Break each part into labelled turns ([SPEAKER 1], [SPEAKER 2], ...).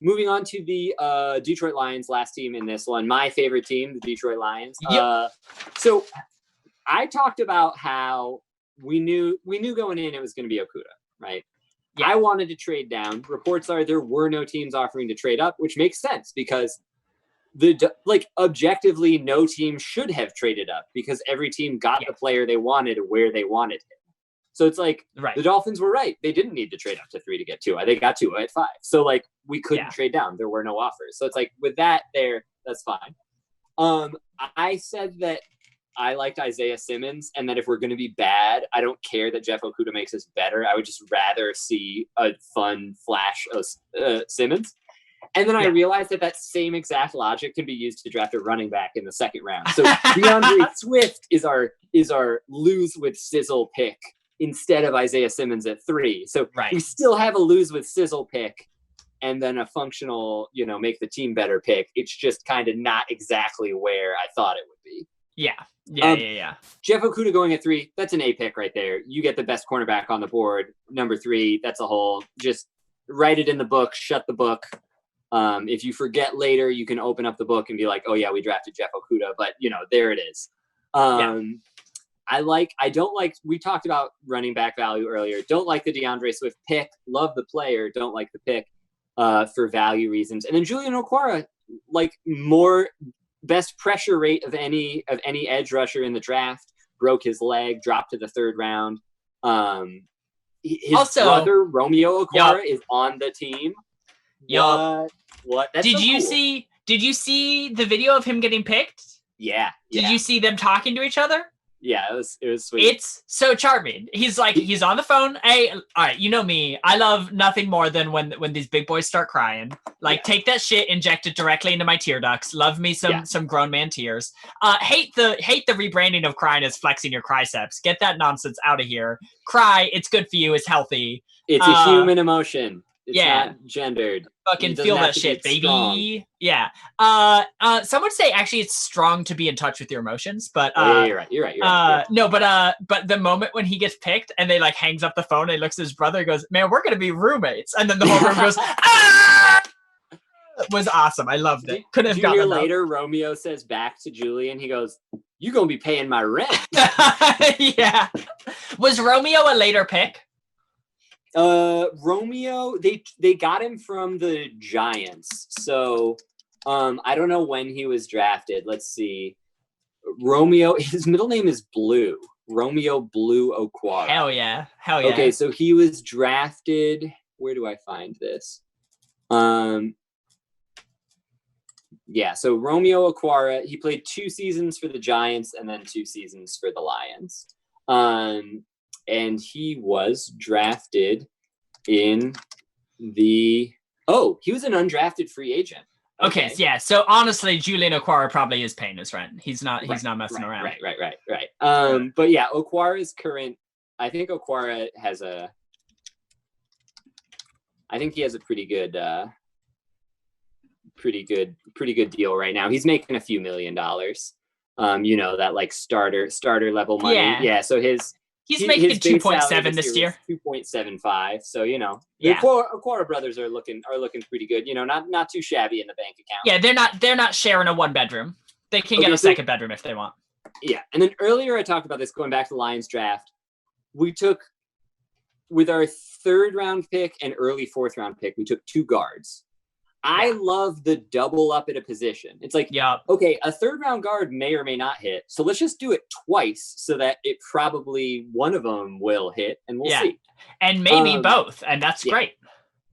[SPEAKER 1] moving on to the Detroit Lions, last team in this one. My favorite team, the Detroit Lions.
[SPEAKER 2] Yep.
[SPEAKER 1] So I talked about how we knew going in it was going to be Okuda, right? Yeah. I wanted to trade down. Reports are there were no teams offering to trade up, which makes sense because objectively no team should have traded up because every team got the player they wanted where they wanted him. So it's like the Dolphins were right. They didn't need to trade up to 3 to get 2. They got 2 at 5. So like we couldn't trade down. There were no offers. So it's like with that there, that's fine. I said that I liked Isaiah Simmons and that if we're going to be bad, I don't care that Jeff Okudah makes us better. I would just rather see a fun flash of Simmons. And then I realized that same exact logic can be used to draft a running back in the second round. So DeAndre Swift is our lose with sizzle pick instead of Isaiah Simmons at 3. So we still have a lose with sizzle pick and then a functional, make the team better pick. It's just kind of not exactly where I thought it would be.
[SPEAKER 2] Yeah.
[SPEAKER 1] Jeff Okudah going at 3, that's an A pick right there. You get the best cornerback on the board. Number 3, that's a hole. Just write it in the book, shut the book. If you forget later, you can open up the book and be like, oh yeah, we drafted Jeff Okudah, but there it is. We talked about running back value earlier. Don't like the DeAndre Swift pick. Love the player. Don't like the pick for value reasons. And then Julian Okwara, more best pressure rate of any edge rusher in the draft, broke his leg, dropped to the 3rd round. His brother, Romeo Okwara, is on the team. What? That's
[SPEAKER 2] Did you see the video of him getting picked?
[SPEAKER 1] Yeah.
[SPEAKER 2] Did you see them talking to each other?
[SPEAKER 1] Yeah, it was sweet.
[SPEAKER 2] It's so charming. He's on the phone. Hey, all right, you know me. I love nothing more than when these big boys start crying. Take that shit, inject it directly into my tear ducts. Love me some grown man tears. Hate the rebranding of crying as flexing your triceps. Get that nonsense out of here. Cry. It's good for you. It's healthy.
[SPEAKER 1] It's a human emotion. It's not gendered.
[SPEAKER 2] Fucking feel that shit, baby. Strong. Yeah. Some would say actually it's strong to be in touch with your emotions, but
[SPEAKER 1] you're right.
[SPEAKER 2] No, but the moment when he gets picked and they hangs up the phone and he looks at his brother and goes, "Man, we're gonna be roommates," and then the whole room goes, "Ah!" It was awesome. I loved it. Couldn't have gotten
[SPEAKER 1] enough. Later, Romeo says back to Julian, he goes, "You gonna be paying my rent."
[SPEAKER 2] Yeah. Was Romeo a later pick?
[SPEAKER 1] Romeo, they got him from the Giants. So, I don't know when he was drafted. Let's see. Romeo, his middle name is Blue. Romeo Blue Okwara.
[SPEAKER 2] Hell yeah.
[SPEAKER 1] Okay, so he was drafted. Where do I find this? So Romeo Okwara, he played 2 seasons for the Giants and then 2 seasons for the Lions. And he was drafted in he was an undrafted free agent.
[SPEAKER 2] Okay, yeah. So honestly, Julian Okwara probably is paying his rent. He's not messing around.
[SPEAKER 1] Right. But yeah, Okwara's current, I think Okwara has he has a pretty good deal right now. He's making a few $1 million. That starter level money. Yeah. So
[SPEAKER 2] he's making 2.7 this year.
[SPEAKER 1] 2.75. So the Okwara brothers are looking pretty good. Not too shabby in the bank account.
[SPEAKER 2] Yeah, they're not sharing a 1-bedroom. They can get a second bedroom if they want.
[SPEAKER 1] Yeah, and then earlier I talked about this going back to the Lions draft. We took with our 3rd round pick and early 4th round pick. We took 2 guards. I love the double up at a position. It's okay, a 3rd round guard may or may not hit. So let's just do it twice so that it probably one of them will hit and we'll see.
[SPEAKER 2] And maybe both. And that's great.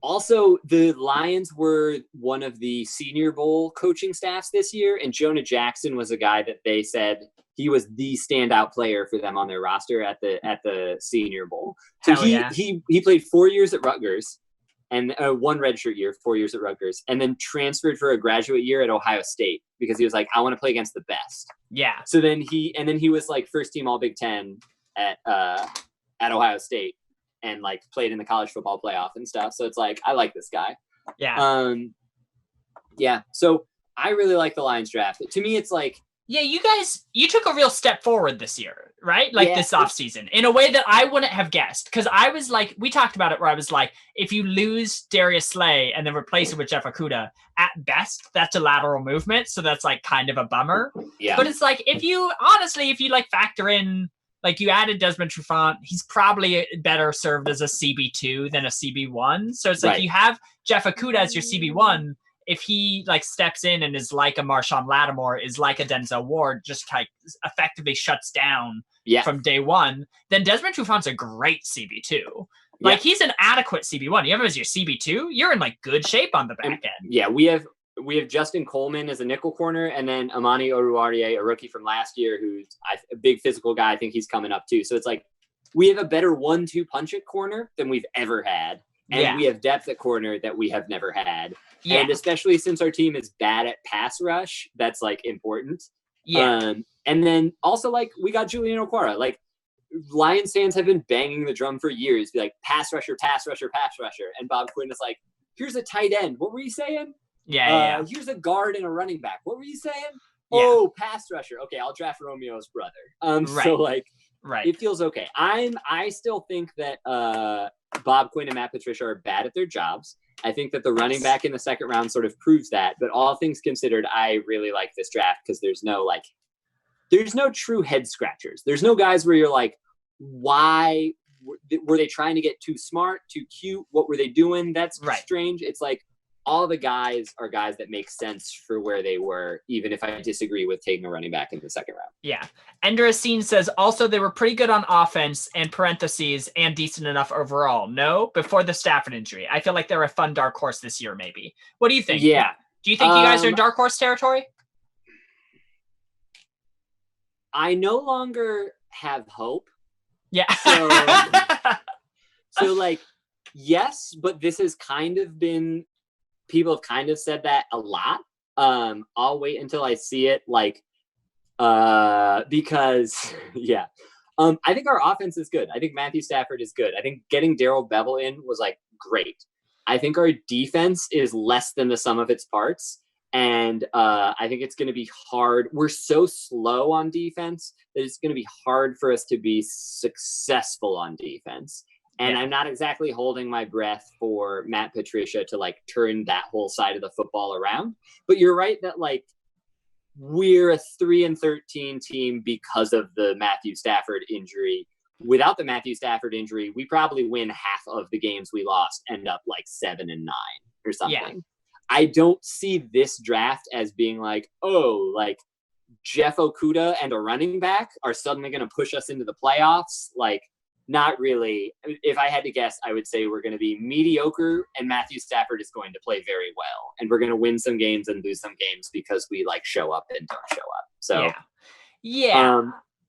[SPEAKER 1] Also, the Lions were one of the Senior Bowl coaching staffs this year. And Jonah Jackson was a guy that they said he was the standout player for them on their roster at the Senior Bowl. So he played 4 years at Rutgers. And 1 redshirt year, 4 years at Rutgers, and then transferred for a graduate year at Ohio State because he was like, I want to play against the best.
[SPEAKER 2] Yeah.
[SPEAKER 1] So then he was first team All Big Ten at Ohio State and played in the college football playoff and stuff. So it's I like this guy.
[SPEAKER 2] Yeah.
[SPEAKER 1] So I really like the Lions draft. To me, it's
[SPEAKER 2] Yeah, you took a real step forward this year, right? Like this offseason in a way that I wouldn't have guessed. Because I was like, we talked about it where I was like, if you lose Darius Slay and then replace it with Jeff Okudah, at best, that's a lateral movement. So that's like kind of a bummer.
[SPEAKER 1] Yeah.
[SPEAKER 2] But it's like, if you like factor in, like you added Desmond Trufant, he's probably better served as a CB2 than a CB1. So it's like you have Jeff Okudah as your CB1. If he like steps in and is like a Marshawn Lattimore, is like a Denzel Ward, just like effectively shuts down from day one, then Desmond Trufant's a great CB2. Like he's an adequate CB1. You have him as your CB2, you're in like good shape on the back end.
[SPEAKER 1] Yeah, we have Justin Coleman as a nickel corner, and then Amani Oruwariye, a rookie from last year, who's a big physical guy. I think he's coming up too. So it's like we have a better 1-2 punch at corner than we've ever had. And we have depth at corner that we have never had. Yeah. And especially since our team is bad at pass rush, that's like important. Yeah. And then also like we got Julian Okwara. Like Lions fans have been banging the drum for years. Be like pass rusher, pass rusher, pass rusher. And Bob Quinn is like, here's a tight end. What were you saying?
[SPEAKER 2] Yeah.
[SPEAKER 1] Here's a guard and a running back. What were you saying? Yeah. Oh, pass rusher. Okay, I'll draft Romeo's brother. So like it feels okay. I still think that Bob Quinn and Matt Patricia are bad at their jobs. I think that the running back in the second round sort of proves that. But all things considered, I really like this draft because there's no true head scratchers. There's no guys where you're like, why were they trying to get too smart, too cute? What were they doing? That's strange. It's like all the guys are guys that make sense for where they were, even if I disagree with taking a running back in the second round.
[SPEAKER 2] Yeah. Ender Racine says, also, they were pretty good on offense and parentheses and decent enough overall. No, before the Stafford injury. I feel like they're a fun dark horse this year, maybe. What do you think?
[SPEAKER 1] Yeah.
[SPEAKER 2] Do you think you guys are in dark horse territory?
[SPEAKER 1] I no longer have hope.
[SPEAKER 2] Yeah.
[SPEAKER 1] So like, yes, but this has kind of been, people have kind of said that a lot. I'll wait until I see it, like, because, I think our offense is good. I think Matthew Stafford is good. I think getting Darrell Bevel in was, like, great. I think our defense is less than the sum of its parts, and I think it's going to be hard. We're so slow on defense that it's going to be hard for us to be successful on defense. And I'm not exactly holding my breath for Matt Patricia to like turn that whole side of the football around. But you're right that like we're a 3-13 team because of the Matthew Stafford injury. Without the Matthew Stafford injury, we probably win half of the games we lost, end up like 7-9 or something. Yeah. I don't see this draft as being like, oh, like Jeff Okudah and a running back are suddenly going to push us into the playoffs. Like, not really. If I had to guess, I would say we're going to be mediocre and Matthew Stafford is going to play very well. And we're going to win some games and lose some games because we like show up and don't show up. So,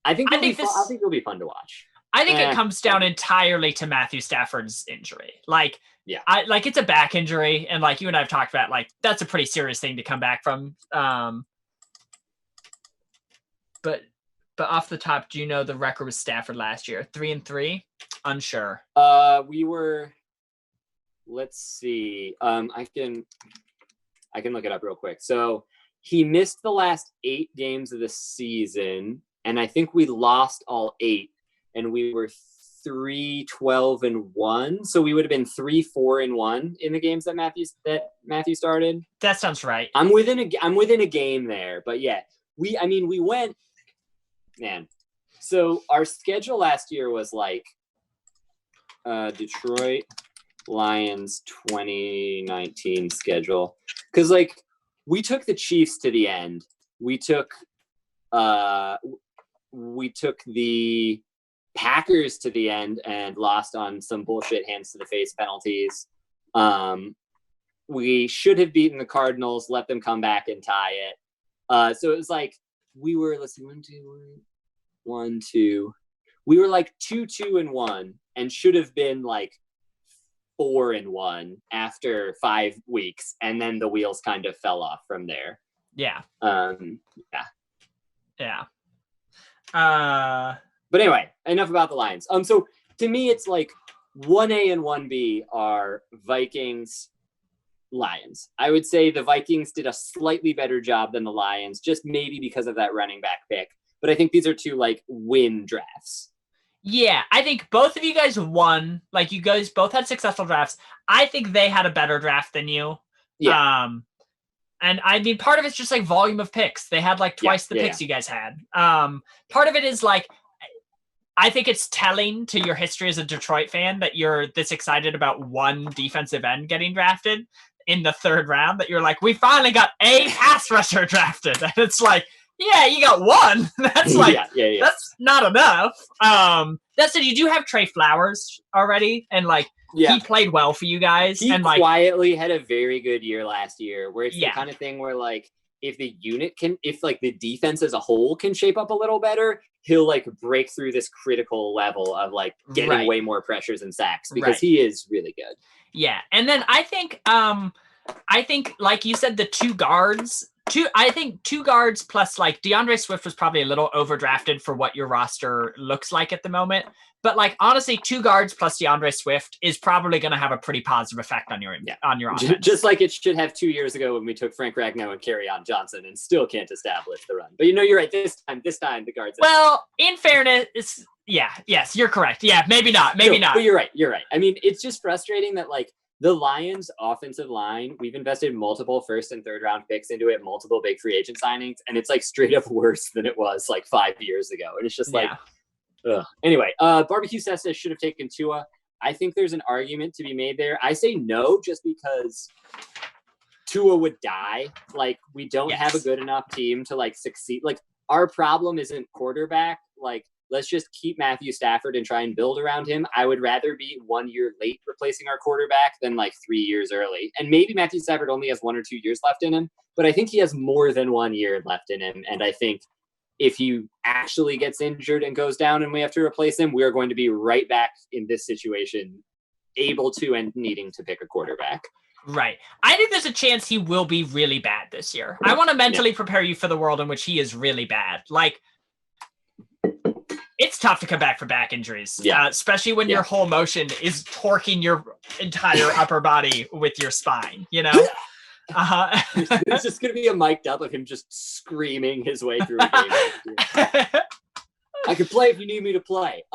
[SPEAKER 1] I think it'll be fun to watch.
[SPEAKER 2] I think it comes down entirely to Matthew Stafford's injury. Like, it's a back injury. And like you and I have talked about, like, that's a pretty serious thing to come back from. But off the top, do you know the record with Stafford last year? 3-3? Unsure.
[SPEAKER 1] We were. Let's see. I can look it up real quick. So he missed the last 8 games of the season, and I think we lost all 8, and we were 3-12-1. So we would have been 3-4-1 in the games that Matthew started.
[SPEAKER 2] That sounds right.
[SPEAKER 1] I'm within a game there, but yeah, we went. Man, so our schedule last year was like Detroit Lions 2019 schedule. Because like we took the Chiefs to the end. We took the Packers to the end and lost on some bullshit hands to the face penalties. We should have beaten the Cardinals, let them come back and tie it. So it was like we were, let's see, 1, 2. We were like 2-2-1 and should have been like 4-1 after 5 weeks, and then the wheels kind of fell off from there.
[SPEAKER 2] Yeah.
[SPEAKER 1] Yeah. But anyway, enough about the Lions. So to me, it's like 1A and 1B are Vikings, Lions. I would say the Vikings did a slightly better job than the Lions, just maybe because of that running back pick. But I think these are two like win drafts.
[SPEAKER 2] Yeah, I think both of you guys won. Like you guys both had successful drafts. I think they had a better draft than you.
[SPEAKER 1] Yeah.
[SPEAKER 2] And I mean, part of it's just like volume of picks. They had like twice the picks you guys had. Part of it is like, I think it's telling to your history as a Detroit fan that you're this excited about one defensive end getting drafted in the 3rd round, that you're like, we finally got a pass rusher drafted. And it's like, yeah, you got one. That's like, that's not enough. That said, you do have Trey Flowers already. And like, he played well for you guys.
[SPEAKER 1] He
[SPEAKER 2] and like
[SPEAKER 1] quietly had a very good year last year, where it's the kind of thing where like, if the unit if like the defense as a whole can shape up a little better, he'll like break through this critical level of like getting way more pressures and sacks, because he is really good.
[SPEAKER 2] Yeah. And then I think like you said, the two guards plus like DeAndre Swift was probably a little overdrafted for what your roster looks like at the moment. But like, honestly, 2 guards plus DeAndre Swift is probably going to have a pretty positive effect on your offense.
[SPEAKER 1] Just like it should have 2 years ago when we took Frank Ragnow and Kerryon Johnson and still can't establish the run. But you're right. This time the guards.
[SPEAKER 2] Well, in fairness, yes, you're correct. Yeah, maybe not.
[SPEAKER 1] But you're right. I mean, it's just frustrating that like the Lions offensive line, we've invested multiple 1st and 3rd round picks into it, multiple big free agent signings, and it's like straight up worse than it was like 5 years ago. And it's just like, ugh. Anyway, Barbecue says should have taken Tua. I think there's an argument to be made there. I say no, just because Tua would die. Like, we don't have a good enough team to like succeed. Like, our problem isn't quarterback. Like, let's just keep Matthew Stafford and try and build around him. I would rather be 1 year late replacing our quarterback than like 3 years early. And maybe Matthew Stafford only has 1 or 2 years left in him, but I think he has more than 1 year left in him. And I think if he actually gets injured and goes down and we have to replace him, we're going to be right back in this situation, able to and needing to pick a quarterback.
[SPEAKER 2] Right. I think there's a chance he will be really bad this year. I want to mentally prepare you for the world in which he is really bad. Like, it's tough to come back from back injuries, especially when your whole motion is torquing your entire upper body with your spine, you know?
[SPEAKER 1] It's just going to be a mic'd up of him just screaming his way through a game. I can play if you need me to play.